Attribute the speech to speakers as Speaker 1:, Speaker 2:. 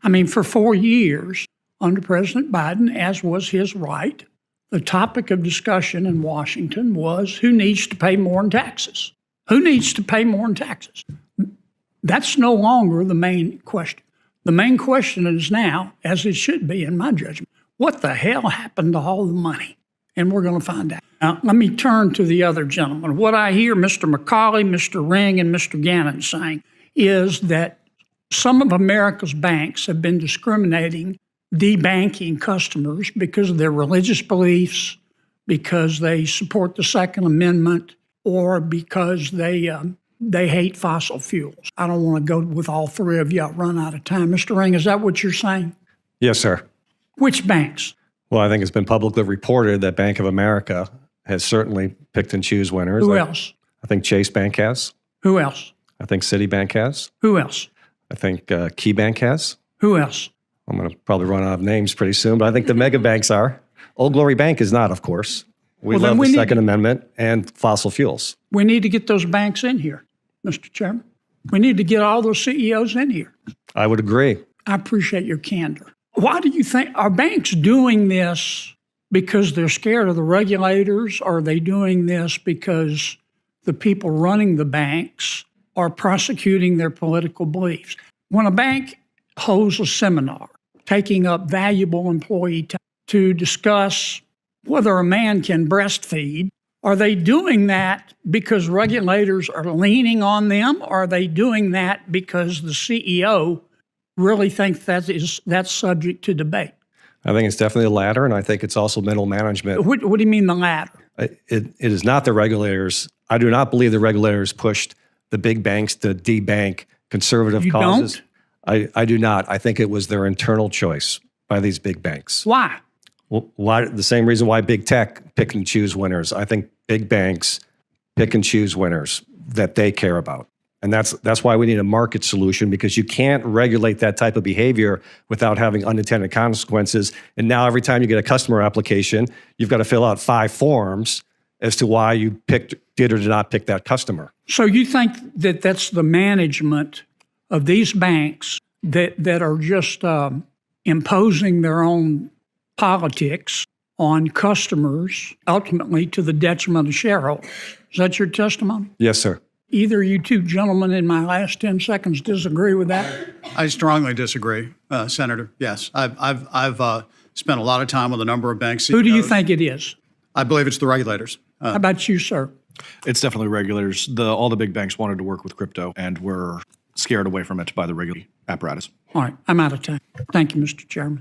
Speaker 1: I mean, for 4 years under President Biden, as was his right, the topic of discussion in Washington was who needs to pay more in taxes? Who needs to pay more in taxes? That's no longer the main question. The main question is now, as it should be in my judgment, what the hell happened to all the money? And we're going to find out. Now, let me turn to the other gentleman. What I hear Mr. McCauley, Mr. Ring, and Mr. Gannon saying is that some of America's banks have been discriminating, debanking customers because of their religious beliefs, because they support the Second Amendment, or because they hate fossil fuels. I don't want to go with all three of you. I'll run out of time. Mr. Ring, is that what you're saying?
Speaker 2: Yes, sir.
Speaker 1: Which banks?
Speaker 2: Well, I think it's been publicly reported that Bank of America has certainly picked and choose winners.
Speaker 1: Who else?
Speaker 2: I think Chase Bank has.
Speaker 1: Who else?
Speaker 2: I think Citibank has.
Speaker 1: Who else?
Speaker 2: I think Key Bank has.
Speaker 1: Who else?
Speaker 2: I'm going to probably run out of names pretty soon, but I think the mega banks are. Old Glory Bank is not, of course. We love the Second Amendment and fossil fuels.
Speaker 1: We need to get those banks in here, Mr. Chairman. We need to get all those CEOs in here.
Speaker 2: I would agree.
Speaker 1: I appreciate your candor. Why do you think, are banks doing this because they're scared of the regulators? Or are they doing this because the people running the banks are prosecuting their political beliefs? When a bank holds a seminar, taking up valuable employee time to discuss whether a man can breastfeed, are they doing that because regulators are leaning on them? Or are they doing that because the CEO really thinks that's subject to debate?
Speaker 2: I think it's definitely the latter, and I think it's also mental management.
Speaker 1: What do you mean the latter?
Speaker 2: It is not the regulators. I do not believe the regulators pushed the big banks to debank conservative causes. I do not. I think it was their internal choice by these big banks.
Speaker 1: Why?
Speaker 2: Well, why? The same reason why big tech pick and choose winners. I think big banks pick and choose winners that they care about. And that's why we need a market solution, because you can't regulate that type of behavior without having unintended consequences. And now every time you get a customer application, you've got to fill out 5 forms as to why you did or did not pick that customer.
Speaker 1: So you think that that's the management of these banks that are just imposing their own politics on customers, ultimately to the detriment of shareholders? Is that your testimony?
Speaker 2: Yes, sir.
Speaker 1: Either you two gentlemen in my last 10 seconds disagree with that?
Speaker 3: I strongly disagree, Senator. Yes, I've spent a lot of time with a number of banks.
Speaker 1: Who do you think it is?
Speaker 3: I believe it's the regulators.
Speaker 1: How about you, sir?
Speaker 4: It's definitely regulators. All the big banks wanted to work with crypto and were scared away from it by the regulatory apparatus.
Speaker 1: All right, I'm out of time. Thank you, Mr. Chairman.